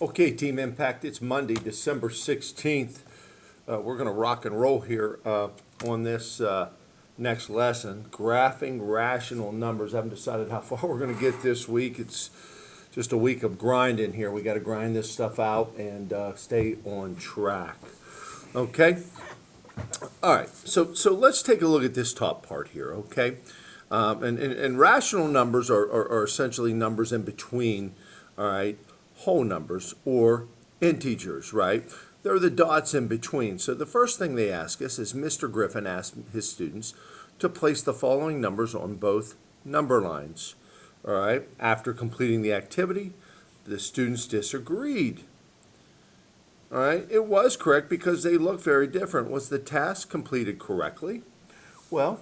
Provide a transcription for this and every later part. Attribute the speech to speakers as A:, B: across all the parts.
A: Okay, Team Impact, it's Monday, December 16th. We're going to rock and roll here on this next lesson, graphing rational numbers. I haven't decided how far we're going to get this week. It's just a week of grinding here. We got to grind this stuff out and stay on track. Okay? All right, so let's take a look at this top part here, okay? And rational numbers are essentially numbers in between, all right, whole numbers or integers, right? They're the dots in between. So the first thing they ask us is Mr. Griffin asked his students to place the following numbers on both number lines, all right? After completing the activity, the students disagreed. All right, it was correct because they look very different. Was the task completed correctly? Well,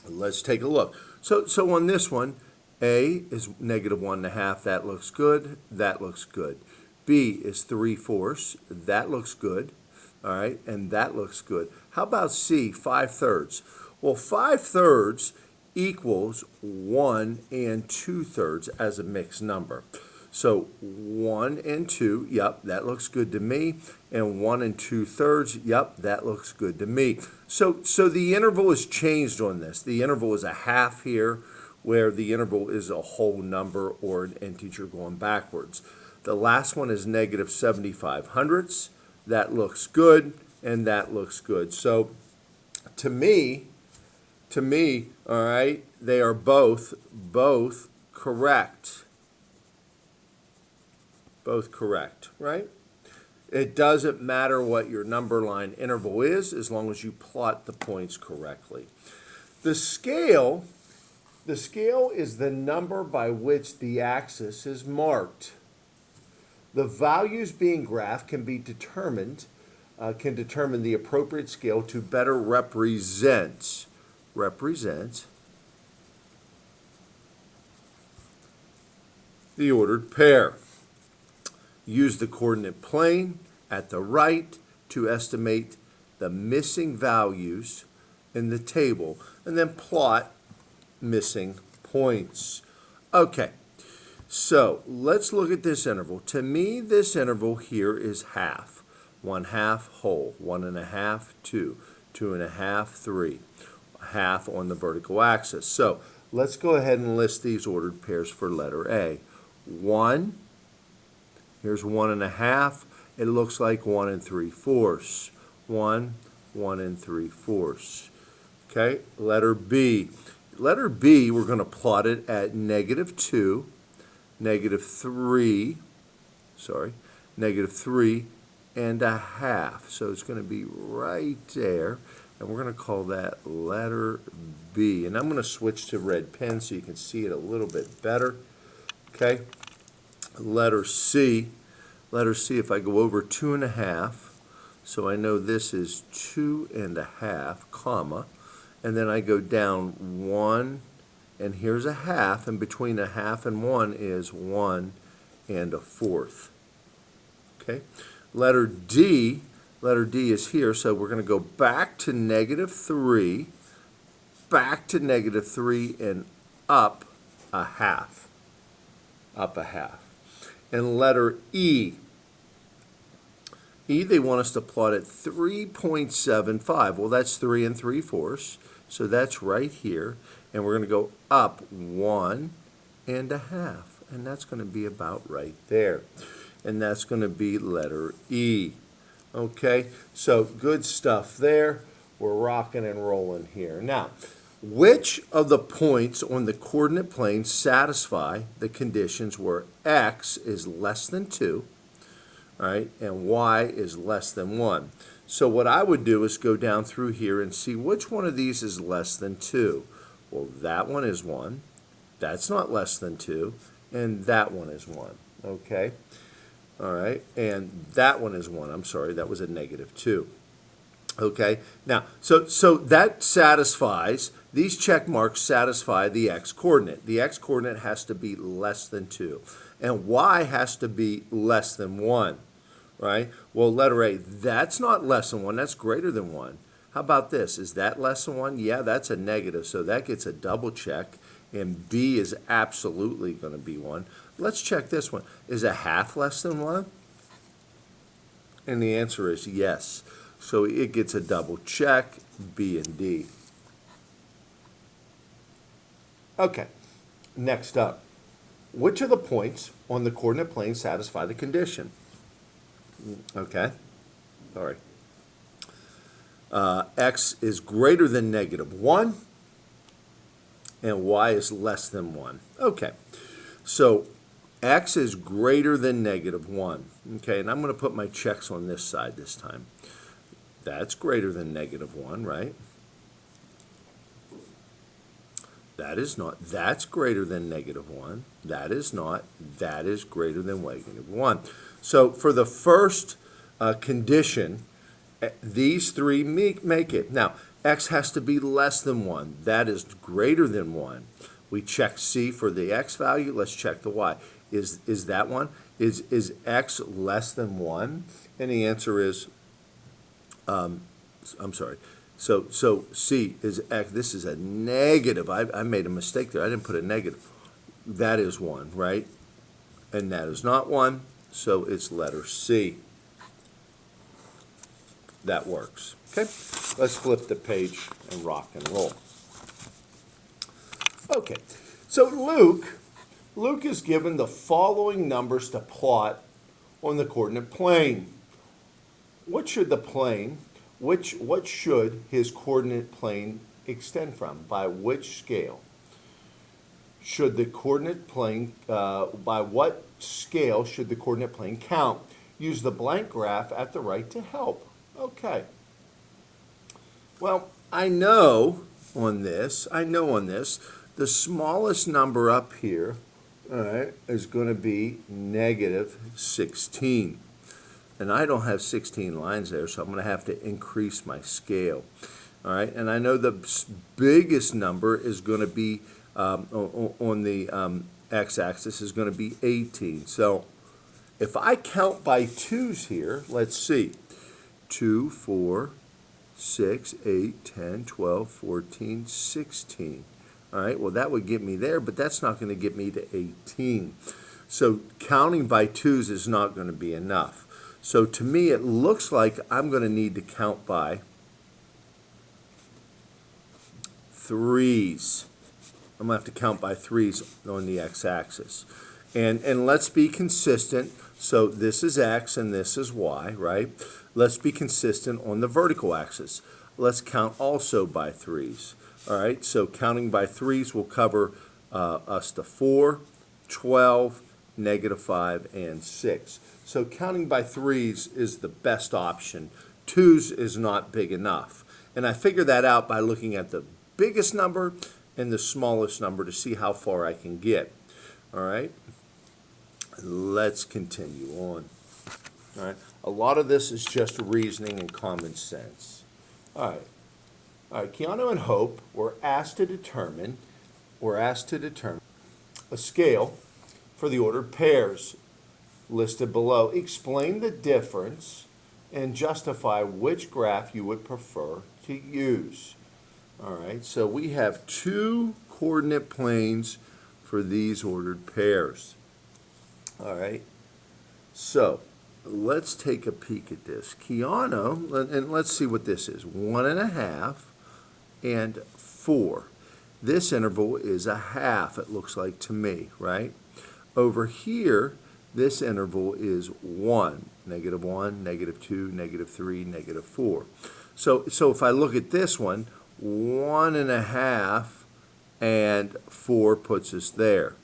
A: let's take a look. So on this one, A is -1.5. That looks good. That looks good. B is 3/4. That looks good. All right, and that looks good. How about C, 5/3? Well, 5/3 equals 1 and 2/3 as a mixed number. So 1 and 2, yep, that looks good to me. And 1 and 2/3, yep, that looks good to me. So the interval is changed on this. The interval is a half here, where the interval is a whole number or an integer going backwards. The last one is -75/100. That looks good, and that looks good. So to me, all right, they are both correct. Both correct, right? It doesn't matter what your number line interval is as long as you plot the points correctly. The scale is the number by which the axis is marked. The values being graphed can determine the appropriate scale to better represent the ordered pair. Use the coordinate plane at the right to estimate the missing values in the table, and then plot missing points. Okay, so let's look at this interval. To me, this interval here is half. 1/2 whole, 1.5, 2, 2.5, 3. Half on the vertical axis. So let's go ahead and list these ordered pairs for letter A. 1. Here's 1.5. It looks like 1 and 3/4. 1, 1 and 3/4. Okay, letter B. Letter B, we're going to plot it at -2, -3, -3.5. So it's going to be right there. And we're going to call that letter B. And I'm going to switch to red pen so you can see it a little bit better. Okay. Letter C, if I go over 2.5, so I know this is 2.5, comma, and then I go down 1, and here's a half, and between a half and 1 is 1 1/4. Okay, letter D is here, so we're going to go back to -3, and up a half. And letter E, they want us to plot at 3.75. Well, that's 3 and 3/4, so that's right here. And we're going to go up 1.5, and that's going to be about right there. And that's going to be letter E. Okay, so good stuff there. We're rocking and rolling here. Now, which of the points on the coordinate plane satisfy the conditions where x is less than 2, right, and y is less than 1? So what I would do is go down through here and see which one of these is less than 2. Well, that one is 1. That's not less than 2. And that one is 1. Okay? All right. And that one is 1. I'm sorry, that was a -2. Okay, now, so that satisfies, these check marks satisfy the x-coordinate. The x-coordinate has to be less than 2, and y has to be less than 1, right? Well, letter A, that's not less than 1, that's greater than 1. How about this? Is that less than 1? Yeah, that's a negative, so that gets a double check, and B is absolutely going to be 1. let's check this one. Is a half less than 1? And the answer is yes. So it gets a double check, B and D. Okay, next up. Which of the points on the coordinate plane satisfy the condition? Okay, sorry. X is greater than -1, and Y is less than 1. Okay, so X is greater than -1. Okay, and I'm going to put my checks on this side this time. That's greater than -1, right? That is not. That's greater than -1. That is not. That is greater than -1. So for the first condition, these three make it. Now, X has to be less than 1. That is greater than 1. We check C for the X value. Let's check the Y. Is that one? Is X less than 1? And the answer is, I'm sorry. So C is X. This is a negative. I made a mistake there. I didn't put a negative. That is 1, right? And that is not 1. So it's letter C. That works. Okay, let's flip the page and rock and roll. Okay, so Luke is given the following numbers to plot on the coordinate plane. What should his coordinate plane extend from? By which scale? Should the coordinate plane, by what scale should the coordinate plane count? Use the blank graph at the right to help. Okay. Well, I know on this, the smallest number up here, all right, is going to be -16. And I don't have 16 lines there, so I'm going to have to increase my scale. All right, and I know the biggest number is going to be on the x-axis is going to be 18. So if I count by twos here, let's see. 2, 4, 6, 8, 10, 12, 14, 16. All right, well, that would get me there, but that's not going to get me to 18. So counting by twos is not going to be enough. So to me, it looks like I'm going to need to count by threes. I'm going to have to count by threes on the x-axis. And let's be consistent. So this is x and this is y, right? Let's be consistent on the vertical axis. Let's count also by threes. All right, so counting by threes will cover us to 4, 12, -5, and 6. So counting by threes is the best option. Twos is not big enough. And I figured that out by looking at the biggest number and the smallest number to see how far I can get. All right, let's continue on. All right, a lot of this is just reasoning and common sense. All right, Keanu and Hope were asked to determine a scale for the ordered pairs listed below. Explain the difference and justify which graph you would prefer to use. All right, so we have two coordinate planes for these ordered pairs. All right, so let's take a peek at this. Keanu, and let's see what this is. 1.5 and 4. This interval is a half, it looks like to me, right? Over here, this interval is 1, -1, -2, -3, -4. So if I look at this one, 1.5 and 4 puts us there.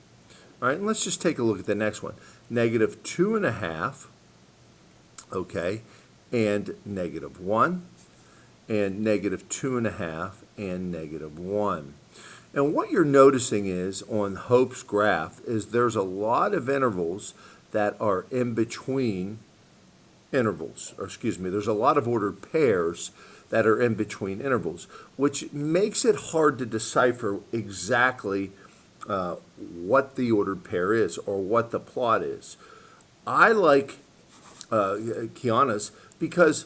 A: All right, and let's just take a look at the next one. -2.5, okay, and -1, and -2.5 and -1. And what you're noticing is on Hope's graph is there's a lot of intervals that are in between intervals, or excuse me, there's a lot of ordered pairs that are in between intervals, which makes it hard to decipher exactly what the ordered pair is or what the plot is. I like Keanu's because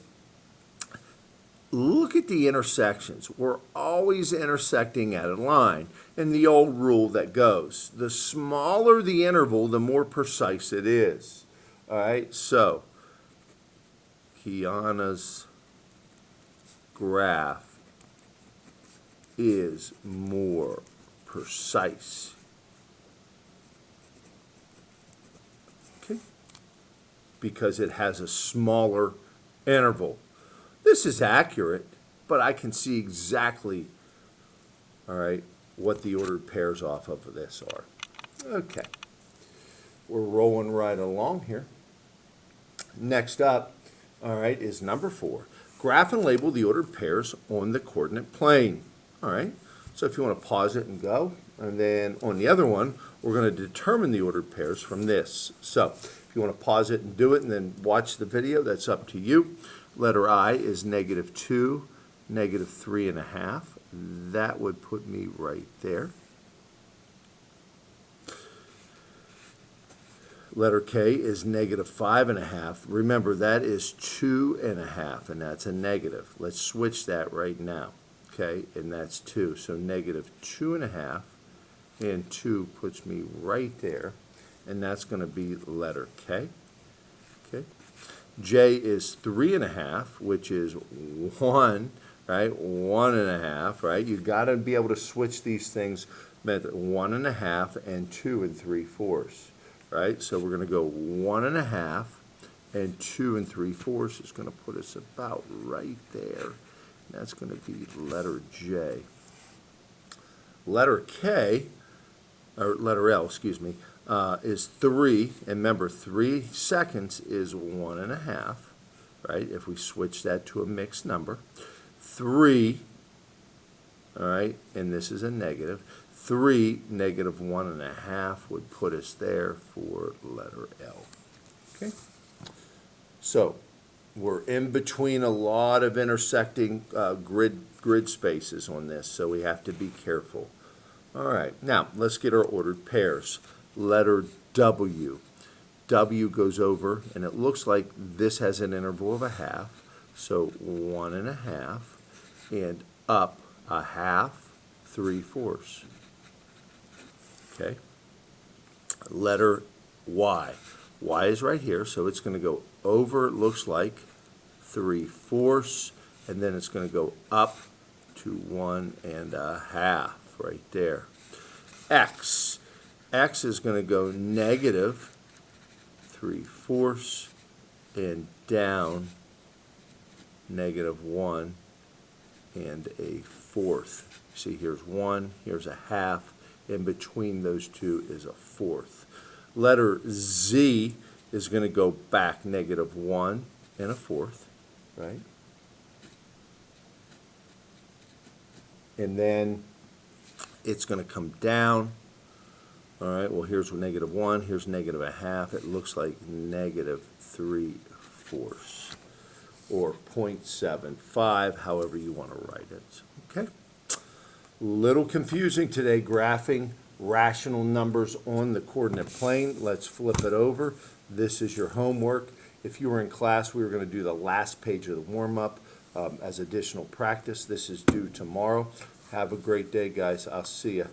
A: look at the intersections. We're always intersecting at a line. And the old rule that goes, the smaller the interval, the more precise it is. All right, so Kiana's graph is more precise. Okay, because it has a smaller interval. This is accurate, but I can see exactly, all right, what the ordered pairs off of this are. Okay, we're rolling right along here. Next up, all right, is number 4. Graph and label the ordered pairs on the coordinate plane. All right, so if you want to pause it and go, and then on the other one, we're going to determine the ordered pairs from this. So if you want to pause it and do it and then watch the video, that's up to you. Letter I is -2, -3.5. That would put me right there. Letter K is -5.5. Remember, that is 2.5, and that's a negative. Let's switch that right now. Okay, and that's 2. So -2.5, and 2 puts me right there, and that's going to be letter K. Okay. J is 3.5, which is 1, right? 1.5, right? You got to be able to switch these things. 1.5 and 2 3/4, right? So we're going to go 1.5 and 2 3/4 is going to put us about right there. And that's going to be letter J. Letter K, or letter L, excuse me, is 3, and remember 3 seconds is 1.5, right? If we switch that to a mixed number, 3, all right, and this is a negative, 3 -1.5 would put us there for letter L. Okay, so we're in between a lot of intersecting grid spaces on this, so we have to be careful. All right, now let's get our ordered pairs. Letter W. W goes over, and it looks like this has an interval of 1/2, so 1.5, and up 1/2, 3/4. Okay. Letter Y. Y is right here, so it's going to go over, it looks like, 3/4, and then it's going to go up to 1.5 right there. X. X is going to go -3/4 and down -1 1/4. See, here's 1, here's 1/2. In between those two is 1/4. Letter Z is going to go back -1 1/4, right? And then it's going to come down. All right, well, here's -1, here's -1/2. It looks like -3/4 or 0.75, however you want to write it. Okay? Little confusing today, graphing rational numbers on the coordinate plane. Let's flip it over. This is your homework. If you were in class, we were going to do the last page of the warm-up as additional practice. This is due tomorrow. Have a great day, guys. I'll see you.